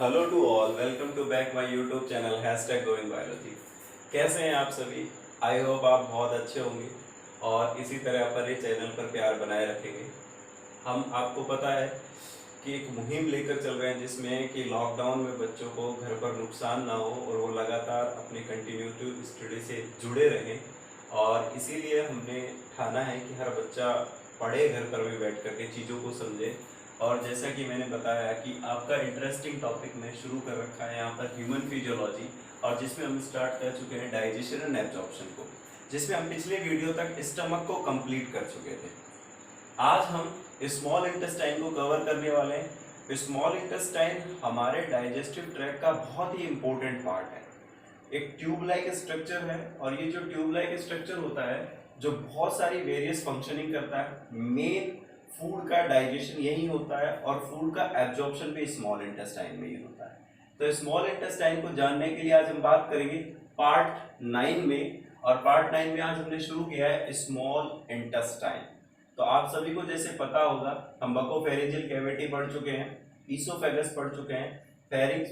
Hello to all, welcome to back my YouTube channel hashtag going biology. कैसे हैं आप सभी? आई होप आप बहुत अच्छे होंगे और इसी तरह हमारे चैनल पर प्यार बनाए रखेंगे। हम आपको पता है कि एक मुहिम लेकर चल रहे हैं जिसमें कि लॉकडाउन में बच्चों को घर पर नुकसान ना हो और वो लगातार अपनी कंटिन्यूटी स्टडी से जुड़े रहें। और इसीलिए हमने ठाना है कि हर बच्चा पढ़े, घर पर भी बैठ करके चीज़ों को समझे। और जैसा कि मैंने बताया कि आपका इंटरेस्टिंग टॉपिक मैं शुरू कर रखा है यहाँ पर ह्यूमन फिजियोलॉजी, और जिसमें हम स्टार्ट कर चुके हैं डाइजेशन एंड एब्जॉर्प्शन को, जिसमें हम पिछले वीडियो तक स्टमक को कंप्लीट कर चुके थे। आज हम स्मॉल इंटेस्टाइन को कवर करने वाले हैं। स्मॉल इंटेस्टाइन हमारे डाइजेस्टिव ट्रैक्ट का बहुत ही इंपॉर्टेंट पार्ट है। एक ट्यूब लाइक स्ट्रक्चर है और ये जो ट्यूब लाइक स्ट्रक्चर होता है जो बहुत सारी वेरियस फंक्शनिंग करता है। मेन फूड का डाइजेशन यही होता है और फूड का एब्जॉर्प्शन भी स्मॉल इंटेस्टाइन में ही होता है। तो स्मॉल इंटेस्टाइन को जानने के लिए आज हम बात करेंगे पार्ट 9 में, और पार्ट 9 में आज हमने शुरू किया है स्मॉल इंटेस्टाइन। तो आप सभी को जैसे पता होगा, हम बकोफेरेंजियल कैविटी पढ़ चुके हैं, ईसोफेगस पढ़ चुके हैं, फेरिंक्स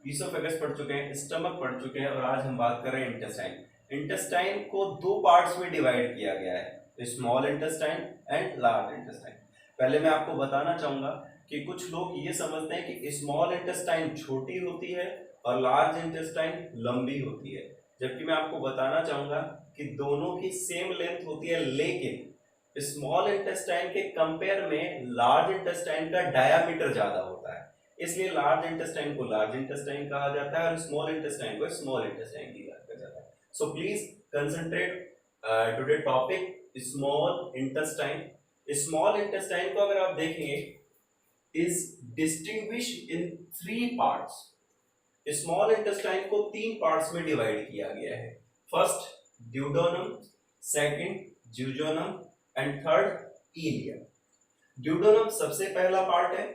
ईसोफेगस पढ़ चुके हैं, स्टमक पढ़ चुके हैं, और आज हम बात कर रहे हैं इंटेस्टाइन। इंटेस्टाइन को दो पार्ट्स में डिवाइड किया गया है, small intestine and large intestine. पहले मैं आपको बताना चाहूंगा कि कुछ लोग ये समझते हैं कि स्मॉल इंटेस्टाइन छोटी होती है और लार्ज इंटेस्टाइन लंबी होती है, जबकि मैं आपको बताना चाहूंगा कि दोनों की सेम लेंथ होती है, लेकिन स्मॉल इंटेस्टाइन के कंपेयर में लार्ज इंटेस्टाइन का डायामीटर ज्यादा होता है, इसलिए लार्ज इंटेस्टाइन को लार्ज इंटेस्टाइन कहा जाता है और स्मॉल इंटेस्टाइन को स्मॉल इंटेस्टाइन कहा जाता है। So please concentrate today topic small intestine. Small intestine को अगर आप देखेंगे is distinguish in 3 parts. Small intestine को 3 पार्ट्स में डिवाइड किया गया है। First duodenum, second jejunum and third ileum. Duodenum सबसे पहला पार्ट है,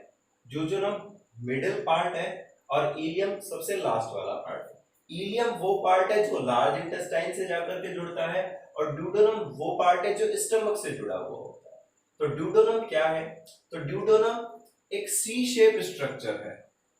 ज्यूजोनम मिडिल पार्ट है और इलियम सबसे लास्ट वाला पार्ट है। इलियम वो पार्ट है जो लार्ज इंटेस्टाइन से जाकर के जुड़ता है और ड्यूडेनम वो पार्ट है जो स्टमक से जुड़ा हुआ होता है। तो ड्यूडेनम क्या है? तो ड्यूडेनम एक सी शेप स्ट्रक्चर है।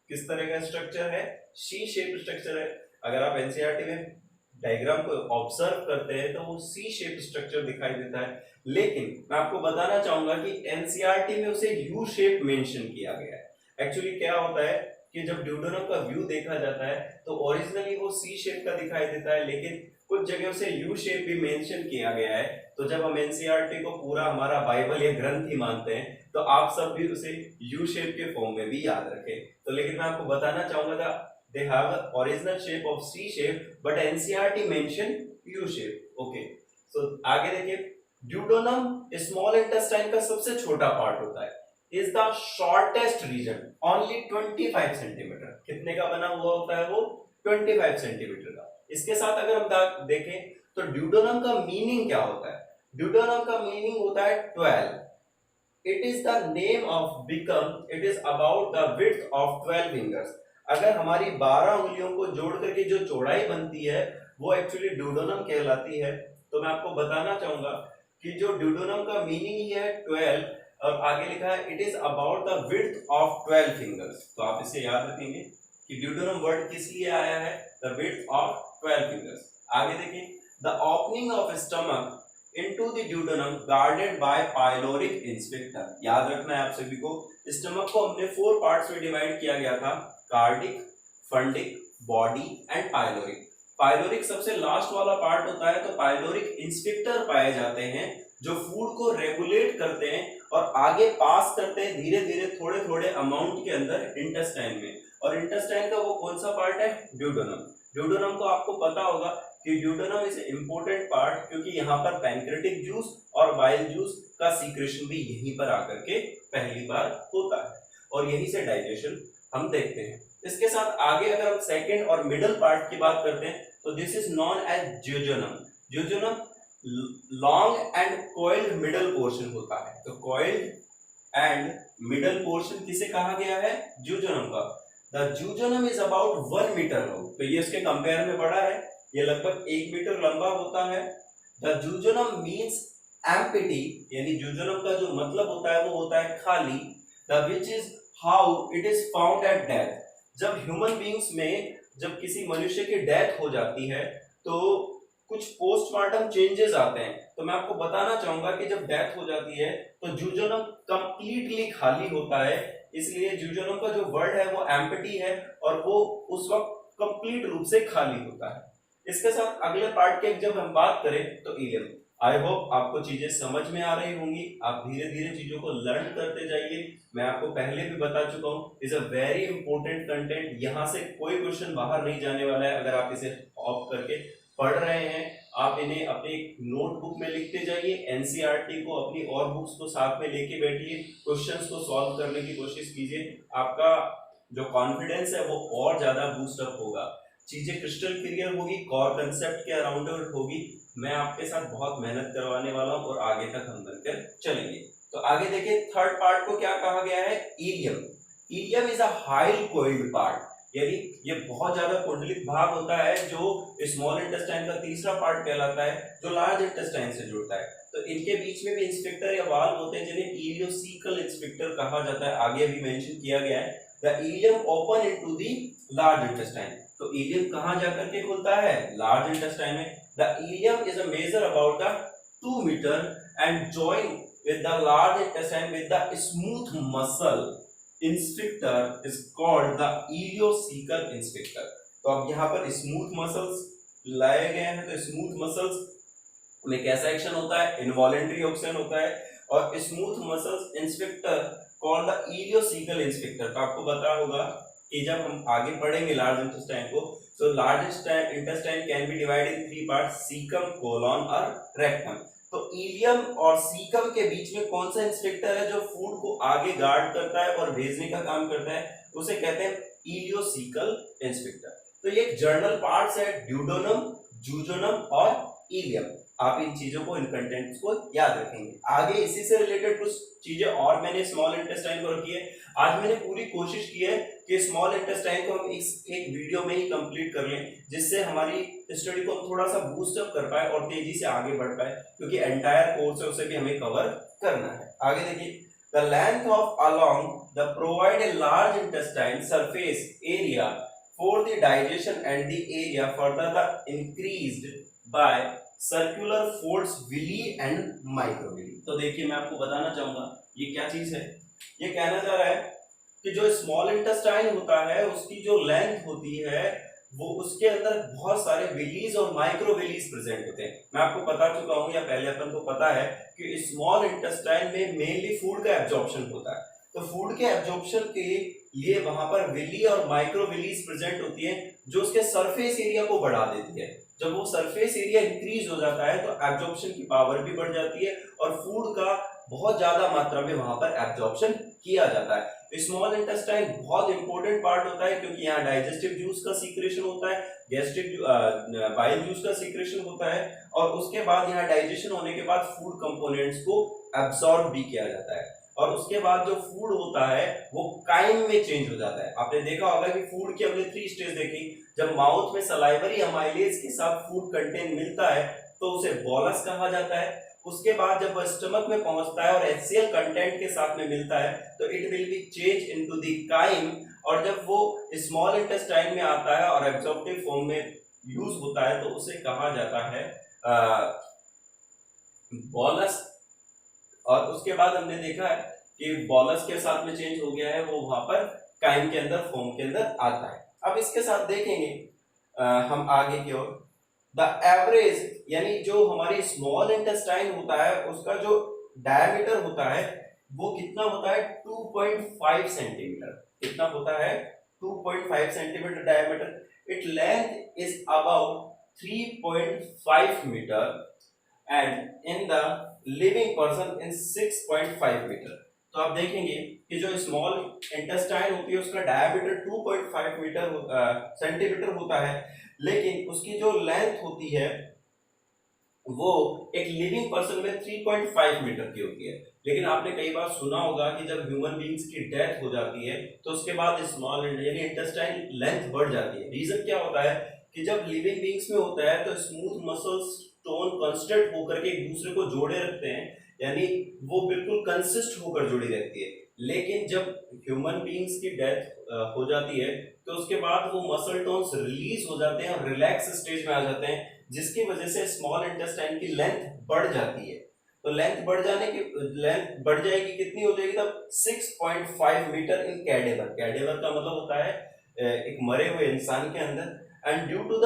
किस तरह का स्ट्रक्चर है? सी शेप स्ट्रक्चर है। अगर आप एनसीईआरटी में डायग्राम को ऑब्जर्व करते हैं तो वो सी शेप स्ट्रक्चर दिखाई देता है, लेकिन मैं आपको बताना चाहूंगा कि एनसीईआरटी में उसे यू शेप मेंशन किया गया है। एक्चुअली क्या होता है कि जब ड्यूडेनम का व्यू देखा जाता है तो ओरिजिनली वो सी शेप का दिखाई देता है, लेकिन कुछ जगह से यू शेप भी मेंशन किया गया है। तो जब हम एनसीईआरटी को पूरा हमारा बाइबल या ग्रंथ ही मानते हैं तो आप सब भी उसे यू शेप के फॉर्म में भी याद रखें। तो लेकिन मैं आपको बताना चाहूंगा they have the original shape of C shape but NCERT mention U shape। okay, so आगे देखिए, ड्यूडेनम स्मॉल इंटेस्टाइन का सबसे छोटा पार्ट होता है, is the shortest region, only 25 centimetre. कितने का बना हुआ होता है वो? 25 सेंटीमीटर का। इसके साथ अगर हम देखें तो ड्यूडेनम का मीनिंग क्या होता है? ड्यूडेनम का मीनिंग होता है 12। It is the name of become, it is about the width of 12 fingers। अगर हमारी 12 उंगलियों को जोड़ करके जो चौड़ाई बनती है वो एक्चुअली ड्यूडेनम कहलाती है। तो मैं आपको बताना चाहूंगा कि जो ड्यूडेनम का मीनिंग ही है 12, और आगे लिखा है it is about the width of 12 fingers. तो आप इसे याद रखेंगे कि ड्यूडेनम वर्ड किस लिए आया है? The width of 12 fingers. आगे देखिए, the opening of stomach into the duodenum guarded by pyloric sphincter। याद रखना है आप सभी को, स्टमक को हमने 4 पार्ट्स में डिवाइड किया गया था, cardiac, fundic, body and pyloric. Pyloric सबसे लास्ट वाला पार्ट होता है, तो पाइलोरिक इंस्पेक्टर पाए जाते हैं जो फूड को रेगुलेट करते हैं और आगे पास करते हैं धीरे धीरे थोड़े थोड़े अमाउंट के अंदर इंटेस्टाइन में। और इंटेस्टाइन का वो कौन सा पार्ट है? ड्यूडेनम। ड्यूडेनम को आपको पता होगा कि ड्यूडेनम इज इंपॉर्टेंट पार्ट, क्योंकि यहाँ पर पैंक्रेटिक जूस और बाइल जूस का सीक्रेशन भी यहीं पर आकर के पहली बार होता है और यहीं से डाइजेशन हम देखते हैं। इसके साथ आगे अगर हम सेकंड और मिडल पार्ट की बात करते हैं तो this is known as jejunum. Jejunum long and coiled middle portion होता है। तो कॉइल्ड एंड मिडल पोर्शन किसे कहा गया है? ज्यूजोनम का। The jejunum is about 1 metre long. तो ये इसके कंपेयर में बड़ा है, ये लगभग 1 मीटर लंबा होता है। द ज्यूजोनम मीन्स एम्प्टी, यानी ज्यूजोनम का जो मतलब होता है वो होता है खाली। The which is how it is found at death. जब ह्यूमन बीइंग्स में जब किसी मनुष्य की डेथ हो जाती है तो कुछ पोस्टमार्टम चेंजेस आते हैं। तो मैं आपको बताना चाहूंगा कि जब डेथ हो जाती है तो जूजोनम कंप्लीटली खाली होता है, इसलिए जूजोनम का जो वर्ड है वो एम्प्टी है और वो उस वक्त कंप्लीट रूप से खाली होता है। इसके साथ अगले पार्ट के जब हम बात करें तो इलियम। आई होप आपको चीजें समझ में आ रही होंगी, आप धीरे धीरे चीजों को लर्न करते जाइए। मैं आपको पहले भी बता चुका हूँ, is a very important content, यहाँ से कोई क्वेश्चन बाहर नहीं जाने वाला है। अगर आप इसे ऑफ करके पढ़ रहे हैं, आप इन्हें अपनी नोटबुक में लिखते जाइए, एनसीईआरटी को अपनी और बुक्स को साथ में लेके बैठिए, क्वेश्चंस को सॉल्व करने की कोशिश कीजिए। आपका जो कॉन्फिडेंस है वो और ज्यादा बूस्ट अप होगा, चीजें क्रिस्टल क्लियर होगी, कोर कंसेप्ट के अराउंड होगी। मैं आपके साथ बहुत मेहनत करवाने वाला हूं और आगे तक हम बनकर चलेंगे। तो आगे देखिए, थर्ड पार्ट को क्या कहा गया है, ileum. Ileum is a high coiled part, यानी ये बहुत ज्यादा कुंडलित भाग होता है जो स्मॉल इंटेस्टाइन का तीसरा पार्ट कहलाता है, जो लार्ज इंटेस्टाइन से जुड़ता है। तो इनके बीच में भी इंस्पेक्टर या वाल्व होते हैं जिन्हें इलियोसिकल इंस्पेक्टर कहा जाता है, आगे भी मेंशन किया गया है। The ileum open into the large intestine, तो इलियम कहां जाकर के खुलता है, लार्ज इंटेस्टाइन में। The ileum is a major about the 2 metre and join with the large intestine with the smooth muscle inspector is called the ileocecal inspector. तो अब यहाँ पर स्मूथ मसल्स लाए गए हैं, तो स्मूथ मसल्स में कैसा एक्शन होता है, इनवॉलेंट्री ऑक्शन होता है, और smooth muscles inspector called the ileocecal inspector. तो आपको पता होगा कि जब हम आगे पढ़ेंगे लार्ज इंटेस्टाइन को, तो large intestine can be divided in 3 parts, caecum, colon और रेक्टम। तो इलियम और सीकम के बीच में कौन सा इंस्पेक्टर है जो फूड को आगे गार्ड करता है और भेजने का काम करता है, उसे कहते हैं इलियोसिकल इंस्पेक्टर। तो ये जर्नल पार्ट्स है, ड्यूडोनम, जूजोनम और इलियम। आप इन चीजों को, इन कंटेंट्स को याद रखेंगे। आगे इसी से रिलेटेड कुछ चीजें और मैंने स्मॉल इंटेस्टाइन को रखी है। आज मैंने पूरी कोशिश की है कि स्मॉल इंटेस्टाइन को हम इस एक वीडियो में ही कंप्लीट कर लें, जिससे हमारी स्टडी को थोड़ा सा बूस्ट अप कर पाए और तेजी से आगे बढ़ पाए, क्योंकि एंटायर कोर्स है उसे भी हमें कवर करना है। आगे देखिए, the length of along the provide a large intestine surface area for the digestion and the area further the increased by circular folds villi and microvilli. तो देखिए, मैं आपको बताना चाहूंगा ये क्या चीज है। ये कहना चाह रहा है कि जो स्मॉल इंटेस्टाइन होता है उसकी जो लेंथ होती है वो उसके अंदर बहुत सारे विलीज और माइक्रोविलीज प्रेजेंट होते हैं। मैं आपको बता चुका हूं, या पहले अपन को पता है कि स्मॉल इंटेस्टाइन में मेनली फूड का एब्जॉर्प्शन होता है। तो फूड के एब्जॉर्प्शन के लिए वहां पर विली और माइक्रोविलीज प्रेजेंट होती है, जो उसके सरफेस एरिया को बढ़ा देती है। जब वो सरफेस एरिया इंक्रीज हो जाता है तो एब्जॉर्प्शन की पावर भी बढ़ जाती है और फूड का बहुत ज्यादा मात्रा में वहां पर एब्जॉर्प्शन किया जाता है। स्मॉल इंटेस्टाइन बहुत इंपॉर्टेंट पार्ट होता है, क्योंकि यहाँ डाइजेस्टिव जूस का सीक्रेशन होता है, गैस्ट्रिक बाइल जूस का सीक्रेशन होता है, और उसके बाद यहाँ डाइजेशन होने के बाद फूड कंपोनेंट्स को एब्सॉर्ब भी किया जाता है, और उसके बाद जो फूड होता है वो काइम में चेंज हो जाता है। आपने देखा होगा कि फूड की हमने 3 स्टेज देखी। जब माउथ में सलाइवरी अमाइलेज के साथ फूड कंटेंट मिलता है तो उसे बोलस कहा जाता है। उसके बाद जब वह स्टमक में पहुंचता है और HCl कंटेंट के साथ में मिलता है तो it will be change into the chyme, और जब वो स्मॉल इंटेस्टाइन में आता है और एब्जॉर्प्टिव फॉर्म में यूज होता है तो उसे कहा जाता है बोलस। और उसके बाद हमने देखा है कि बोलस के साथ में चेंज हो गया है, वो वहां पर काइम के अंदर फॉर्म के अंदर आता है। अब इसके साथ देखेंगे हम आगे की ओर, द एवरेज, यानी जो हमारी स्मॉल इंटेस्टाइन होता है उसका जो डायमीटर होता है वो कितना होता है, 2.5 सेंटीमीटर। कितना होता है, 2.5 centimetre diameter. It length is about 3.5 metre and in the living person in 6.5 metre. तो आप देखेंगे कि जो स्मॉल इंटेस्टाइन होती है उसका डायमीटर 2.5 सेंटीमीटर होता है, लेकिन उसकी जो लेंथ होती है वो एक लिविंग पर्सन में 3.5 मीटर की होती है। लेकिन आपने कई बार सुना होगा कि जब ह्यूमन बीइंग्स की डेथ हो जाती है तो उसके बाद स्मॉल यानी इंटेस्टाइन लेंथ बढ़ जाती है। रीजन क्या होता है कि जब लिविंग बीइंग्स में होता है तो स्मूथ मसल्स टोन कांस्टेंट होकर के एक दूसरे को जोड़े रखते हैं, यानी वो बिल्कुल कंसिस्ट होकर जुड़ी रहती है। लेकिन जब ह्यूमन बींग्स की डेथ हो जाती है तो उसके बाद वो मसल टोन्स रिलीज हो जाते हैं और रिलैक्स स्टेज में आ जाते हैं, जिसकी वजह से स्मॉल इंटेस्टाइन की लेंथ बढ़ जाती है। तो लेंथ बढ़ जाएगी, कितनी हो जाएगी तब 6.5 मीटर इन कैडेवर। कैडेवर का मतलब होता है एक मरे हुए इंसान के अंदर। And due to the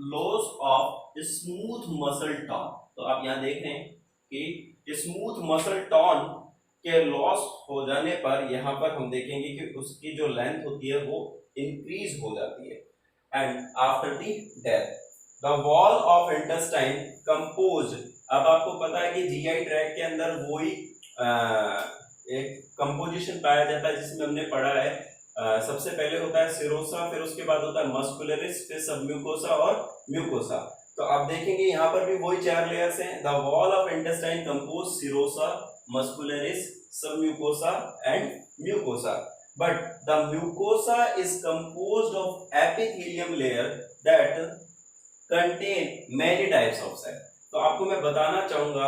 loss of smooth muscle tone, तो आप यहाँ देख रहे हैं कि स्मूथ मसल टोन के लॉस हो जाने पर यहाँ पर हम देखेंगे कि उसकी जो लेंथ होती है वो इंक्रीज हो जाती है। And after the death the wall of intestine compose, अब आपको पता है कि जीआई ट्रैक्ट के अंदर वही एक कंपोजिशन पाया जाता है जिसमें हमने पढ़ा है सबसे पहले होता है सिरोसा, फिर उसके बाद होता है मस्कुलरिस, फिर सबम्यूकोसा और म्यूकोसा। तो आप देखेंगे यहाँ पर भी वही 4 लेयर्स हैं। The wall of intestine compose serosa, muscularis, submucosa and mucosa, but the mucosa is composed of epithelium layer that contain many types of cell. तो आपको मैं बताना चाहूंगा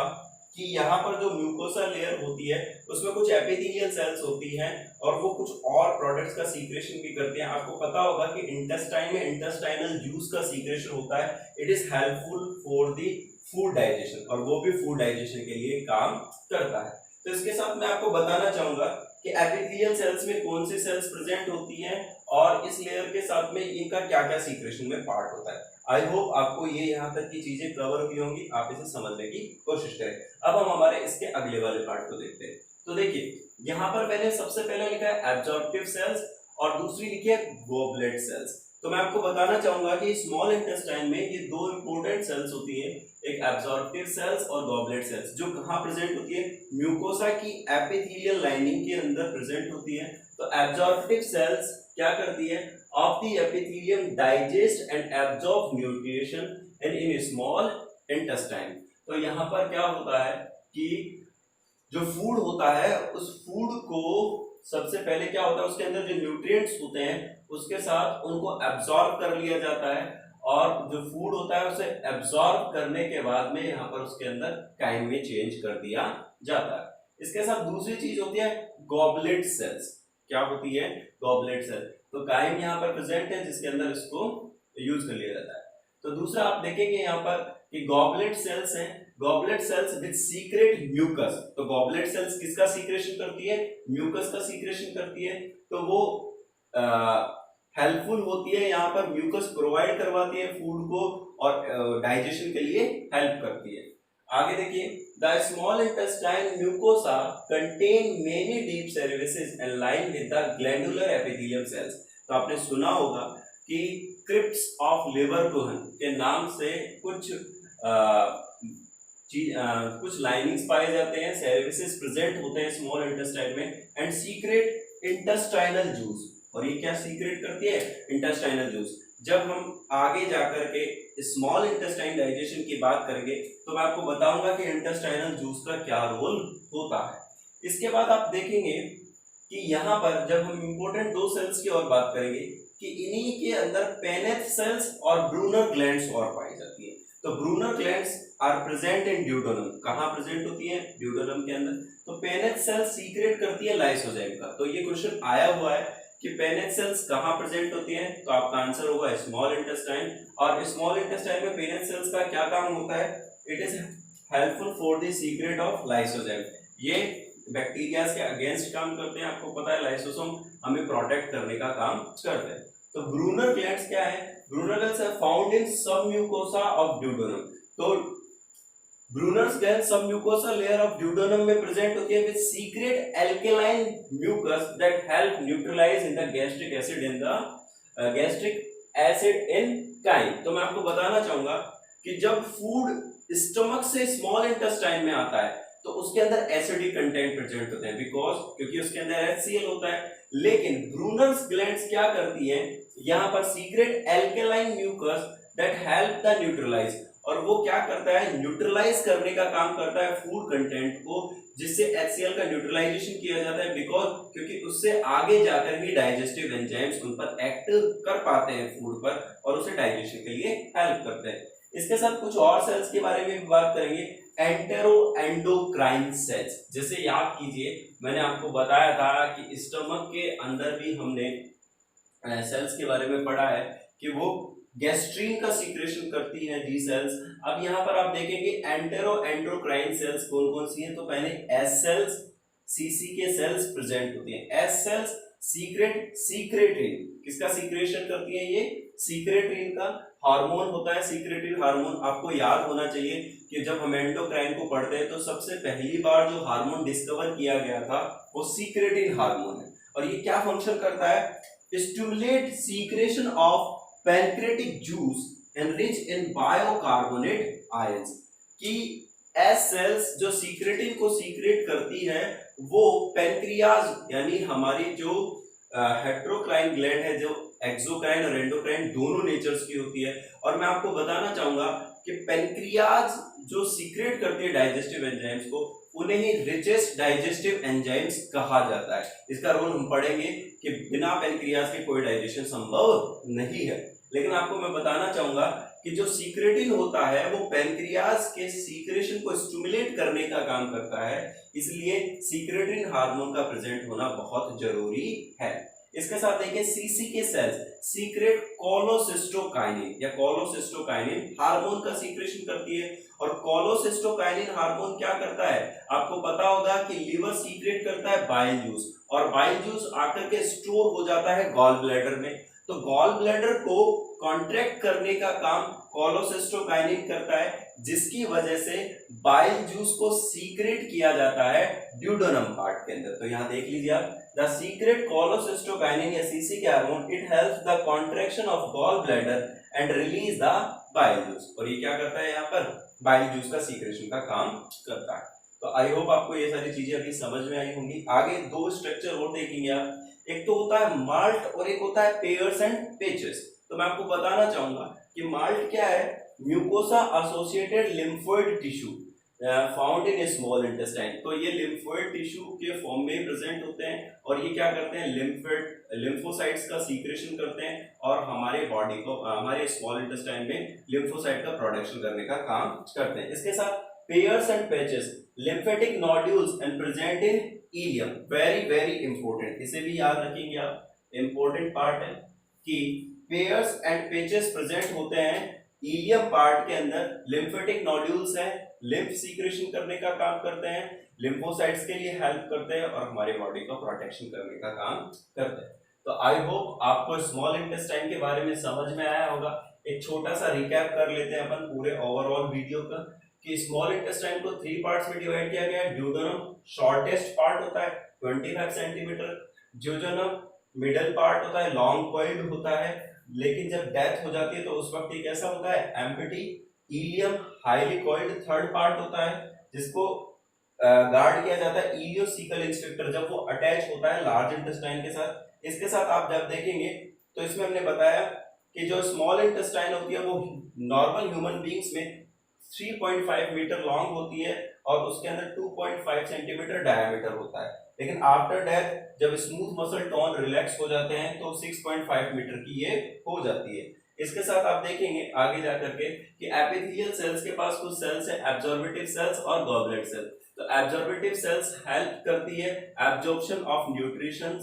कि यहाँ पर जो म्यूकोसा लेयर होती है उसमें कुछ एपिथेलियल सेल्स होती हैं और वो कुछ और प्रोडक्ट्स का सीक्रेशन भी करते हैं। आपको पता होगा कि इंटेस्टाइन में इंटेस्टाइनल जूस का सीक्रेशन होता है। It is helpful for the food digestion और वो भी फूड डाइजेशन के लिए काम करता है। तो इसके साथ मैं आपको बताना चाहूंगा कि एपिथेलियल सेल्स में कौन सी सेल्स प्रेजेंट होती हैं और इस लेयर के साथ में इनका क्या क्या सीक्रेशन में पार्ट होता है। आई होप आपको ये यहाँ तक की चीजें कवर हुई होंगी, आप इसे समझने की कोशिश करें। अब हम हमारे इसके अगले वाले पार्ट को देखते हैं। तो देखिए यहाँ पर मैंने सबसे पहले लिखा है एब्जॉर्प्टिव सेल्स और दूसरी लिखी है गॉबलेट सेल्स। तो मैं आपको बताना चाहूंगा कि स्मॉल इंटेस्टाइन में ये 2 इंपॉर्टेंट सेल्स होती हैं, एक एब्जॉर्प्टिव सेल्स और गॉबलेट सेल्स, जो कहाँ प्रेजेंट होती है, म्यूकोसा की एपिथेलियल लाइनिंग के अंदर प्रेजेंट होती है। तो एब्जॉर्प्टिव सेल्स क्या करती है, of the epithelium digest and absorb nutrition in small intestine. तो यहाँ पर क्या होता है कि जो फूड होता है उस फूड को सबसे पहले क्या होता है, उसके अंदर जो न्यूट्रिएंट्स होते हैं उसके साथ उनको एब्जॉर्ब कर लिया जाता है और जो फूड होता है उसे एब्जॉर्ब करने के बाद में यहाँ पर उसके अंदर काइम में चेंज कर दिया जाता है। इसके साथ दूसरी चीज होती है गॉबलेट सेल्स। क्या होती है, गॉबलेट सेल। तो काइम यहाँ पर प्रेजेंट है जिसके अंदर इसको यूज कर लिया जाता है। तो दूसरा आप देखेंगे यहाँ पर कि गॉबलेट सेल्स हैं, goblet cells with secret mucus. तो गॉबलेट सेल्स किसका सीक्रेशन करती है, म्यूकस का सीक्रेशन करती है। तो वो हेल्पफुल होती है, यहाँ पर म्यूकस प्रोवाइड करवाती है फूड को और डाइजेशन के लिए हेल्प करती है। आगे देखिए, the small intestine mucosa contain many deep services and line with the glandular epithelium cells. तो आपने सुना होगा कि क्रिप्ट्स ऑफ लेवरकुहन के नाम से कुछ कुछ लाइनिंग्स पाए जाते हैं, सर्विसेज प्रेजेंट होते हैं स्मॉल इंटेस्टाइन में, एंड सीक्रेट इंटेस्टाइनल जूस। और ये क्या सीक्रेट करती है, इंटेस्टाइनल जूस। जब हम आगे जाकर के स्मॉल इंटेस्टाइन डाइजेशन की बात करेंगे तो मैं आपको बताऊंगा कि इंटेस्टाइनल जूस का क्या रोल होता है। इसके बाद आप देखेंगे कि यहाँ पर जब हम इंपॉर्टेंट 2 सेल्स की और बात करेंगे कि इन्हीं के अंदर पेनेथ सेल्स और ब्रूनर ग्लैंड्स और पाई जाती है। तो Brunner glands are present in duodenum. कहाँ प्रेजेंट होती है, ड्यूडेनम के अंदर। तो पेनेथ सेल सीक्रेट करती है लाइसोजाइम का। तो ये क्वेश्चन आया हुआ है कि पेनेथ सेल्स कहाँ प्रेजेंट होती हैं, तो आपका आंसर होगा स्मॉल इंटेस्टाइन। और स्मॉल इंटेस्टाइन में पेनेथ सेल्स का क्या काम होता है, it is helpful for the secret of lysozyme. ये बैक्टीरिया के अगेंस्ट काम करते हैं। आपको पता है लाइसोसोम हमें प्रोटेक्ट करने का काम करते हैं। तो ब्रूनर ग्लैंड्स क्या है, Brunner glands are found in submucosa of duodenum. तो Brunner's gland submucosa layer of duodenum में प्रेजेंट होती है with secrete alkaline mucus that help neutralise in the gastric acid in the gastric acid in chyme. तो मैं आपको बताना चाहूंगा कि जब फूड स्टमक से स्मॉल इंटेस्टाइन में आता है तो उसके अंदर एसिडिक कंटेंट प्रेजेंट होते हैं, बिकॉज क्योंकि उसके अंदर HCl होता है। लेकिन ब्रूनर्स ग्लैंड्स क्या करती है, यहाँ पर secret alkaline mucus that help the neutralize, और वो क्या करता है, न्यूट्रलाइज करने का काम करता है फूड कंटेंट को, जिससे HCl का न्यूट्रलाइजेशन किया जाता है। बिकॉज क्योंकि उससे आगे जाकर भी डाइजेस्टिव एंजाइम्स उन पर एक्ट कर पाते हैं फूड पर और उसे डाइजेशन के लिए हेल्प करते हैं। इसके साथ कुछ और सेल्स के बारे में भी बात करेंगे। Enteroendocrine cells. जैसे याद कीजिए मैंने आपको बताया था कि स्टमक के अंदर भी हमने सेल्स के बारे में पढ़ा है कि वो गैस्ट्रीन का सीक्रेशन करती है जी सेल्स। अब यहाँ पर आप देखेंगे एंटेरो एंडोक्राइन सेल्स कौन कौन सी है, तो पहले एस सेल्स सीसी के सेल्स प्रेजेंट होती हैं। एस सेल्स सीक्रेटरीन किसका सीक्रेशन करती है, ये सीक्रेटरीन का हार्मोन होता है। सीक्रेटरीन हार्मोन आपको याद होना चाहिए कि जब हम एंडोक्राइन को पढ़ते हैं तो सबसे पहली बार जो हार्मोन डिस्कवर किया गया था वो सीक्रेटरीन हार्मोन है। और ये क्या फंक्शन करता है, stimulate secretion of pancreatic juice enriched in bicarbonate ions। कि एस सेल्स जो सीक्रेटिन को सीक्रेट करती है वो पेनक्रियाज यानी हमारी जो हेट्रोक्राइन ग्लैंड है, जो एक्सोक्राइन और एंडोक्राइन दोनों नेचर्स की होती है। और मैं आपको बताना चाहूंगा कि पेनक्रियाज जो सीक्रेट करती है डाइजेस्टिव एंजाइम्स को, उन्हें ही रिचेस्ट डाइजेस्टिव एंजाइम्स कहा जाता है। इसका रोल हम पढ़ेंगे कि बिना पेनक्रियाज के कोई डाइजेशन संभव नहीं है। लेकिन आपको मैं बताना चाहूंगा कि जो सीक्रेटिन होता है वो पेनक्रियाज के सीक्रेशन को स्टिमुलेट करने का काम करता है, इसलिए सीक्रेटिन हार्मोन का प्रेजेंट होना बहुत जरूरी है। इसके साथ देखिए सीसी के सेल्स सीक्रेट कोलोसिस्टोकाइनिन या कोलोसिस्टोकाइनिन हार्मोन का सीक्रेशन करती है। और कोलोसिस्टोकाइनिन हार्मोन क्या करता है, आपको पता होगा कि लीवर सीक्रेट करता है बाइल जूस, और बाइल जूस आकर के स्टोर हो जाता है गॉल ब्लैडर में। तो गॉल ब्लैडर को कॉन्ट्रैक्ट करने का काम कोलोसिस्टोकाइनिन करता है, जिसकी वजह से बाइल जूस को सीक्रेट किया जाता है ड्यूडेनम पार्ट के अंदर। तो यहाँ देख लीजिए आप, द सीक्रेट कोलोसिस्टोकाइनिन या सीसी के hormone it helps the contraction of gall bladder and release the bile juice. और ये क्या करता है, यहाँ पर बाइल जूस का सीक्रेशन का काम करता है। तो आई होप आपको ये सारी चीजें अभी समझ में आई होंगी। आगे दो स्ट्रक्चर और देखेंगे आप, एक तो होता है माल्ट और एक होता है पेयर्स एंड पेचेस। तो मैं आपको बताना चाहूंगा कि माल्ट क्या है, mucosa associated lymphoid tissue found in small intestine. तो ये लिम्फोइड टिश्यू के फॉर्म में प्रेजेंट होते हैं और ये क्या करते हैं, लिम्फोसाइट्स का सीक्रेशन करते हैं और हमारे बॉडी को हमारे स्मॉल इंटेस्टाइन में लिम्फोसाइट का प्रोडक्शन करने का काम करते हैं। इसके साथ pairs and patches lymphatic nodules and present in ileum, very important, इसे भी याद रखेंगे आप, important part है कि pairs and patches present होते हैं इलियम पार्ट के अंदर। lymphatic nodules है, lymph secretion करने का काम करते हैं, lymphocytes के लिए हेल्प करते हैं और हमारे बॉडी का प्रोटेक्शन करने का काम करते हैं। तो आई होप आपको स्मॉल इंटेस्टाइन के बारे में समझ में आया होगा। एक छोटा सा रिकैप कर लेते हैं अपन पूरे ओवरऑल वीडियो का कि स्मॉल इंटेस्टाइन को 3 पार्ट्स में डिवाइड किया गया है। ड्यूडेनम शॉर्टेस्ट पार्ट होता है 25 सेंटीमीटर, ज्यूजेनम मिडिल पार्ट होता है, लॉन्ग कॉइल्ड होता है, लेकिन जब डेथ हो जाती है तो उस वक्त ये कैसा होता है, empty. Ileum highly coiled third part होता है जिसको गार्ड किया जाता है इलियोसिकल स्ट्रक्चर जब वो अटैच होता है लार्ज इंटेस्टाइन के साथ। इसके साथ आप जब देखेंगे तो इसमें हमने बताया कि जो स्मॉल इंटेस्टाइन होती है वो नॉर्मल ह्यूमन बींग्स में 3.5 मीटर लॉन्ग होती है और उसके अंदर 2.5 सेंटीमीटर डायमीटर होता है, लेकिन आफ्टर डेथ जब स्मूथ मसल टोन रिलैक्स हो जाते हैं तो 6.5 मीटर की ये हो जाती है। इसके साथ आप देखेंगे आगे जाकर के कि एपिथेलियल सेल्स के पास कुछ सेल्स है, एब्जॉर्बेटिव सेल्स और गॉबलेट सेल्स। तो एब्जॉर्बेटिव सेल्स हेल्प करती है absorption of nutrition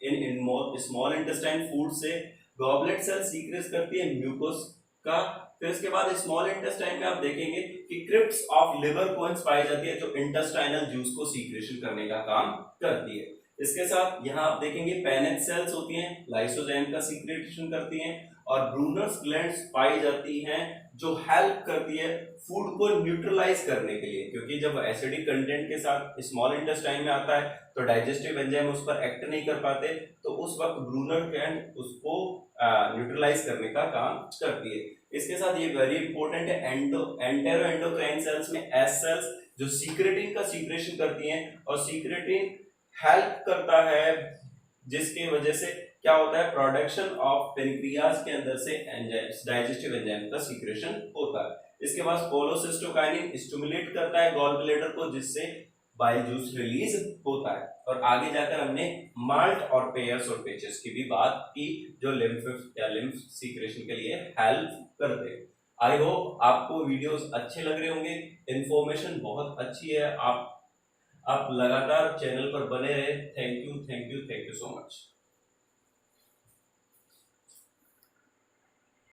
in small intestine food से। गॉबलेट सेल सीक्रेट करती है म्यूकोस का। फिर इसके बाद स्मॉल इंटेस्टाइन में आप देखेंगे कि क्रिप्ट्स ऑफ लिवर कोन्स पाई जाती है जो इंटेस्टाइनल जूस को सीक्रेशन करने का काम करती है। इसके साथ यहाँ आप देखेंगे पेनेट सेल्स होती हैं, लाइसोजाइम का सीक्रेशन करती हैं, और ब्रूनर्स ग्लैंड्स पाई जाती हैं जो हेल्प करती है फूड को न्यूट्रलाइज करने के लिए, क्योंकि जब एसिडिक कंटेंट के साथ स्मॉल इंटेस्टाइन में आता है तो डाइजेस्टिव एंजाइम उस पर एक्ट नहीं कर पाते, तो उस वक्त ब्रूनर ग्लैंड उसको न्यूट्रलाइज करने का काम करती है। इसके साथ ये वेरी इंपॉर्टेंट है एंटेरो एंडोक्राइन सेल्स में एस सेल्स जो सीक्रेटिन का सीक्रेशन करती हैं और सीक्रेटिन हेल्प करता है जिसकी वजह से क्या होता है, प्रोडक्शन ऑफ पेनक्रियाज के अंदर से एंजाइम्स डाइजेस्टिव एंजाइम का सीक्रेशन होता है। इसके बाद कोलोसिस्टोकाइनिन स्टिमुलेट करता है गॉल ब्लैडर को जिससे बाइल जूस रिलीज होता है। और आगे जाकर हमने माल्ट और पेयर्स और पेचेस की भी बात की जो लिम्फ या लिम्फ सीक्रेशन के लिए हेल्प करते हैं। आई होप आपको वीडियोस अच्छे लग रहे होंगे, इन्फॉर्मेशन बहुत अच्छी है। आप लगातार चैनल पर बने रहे। Thank you so much.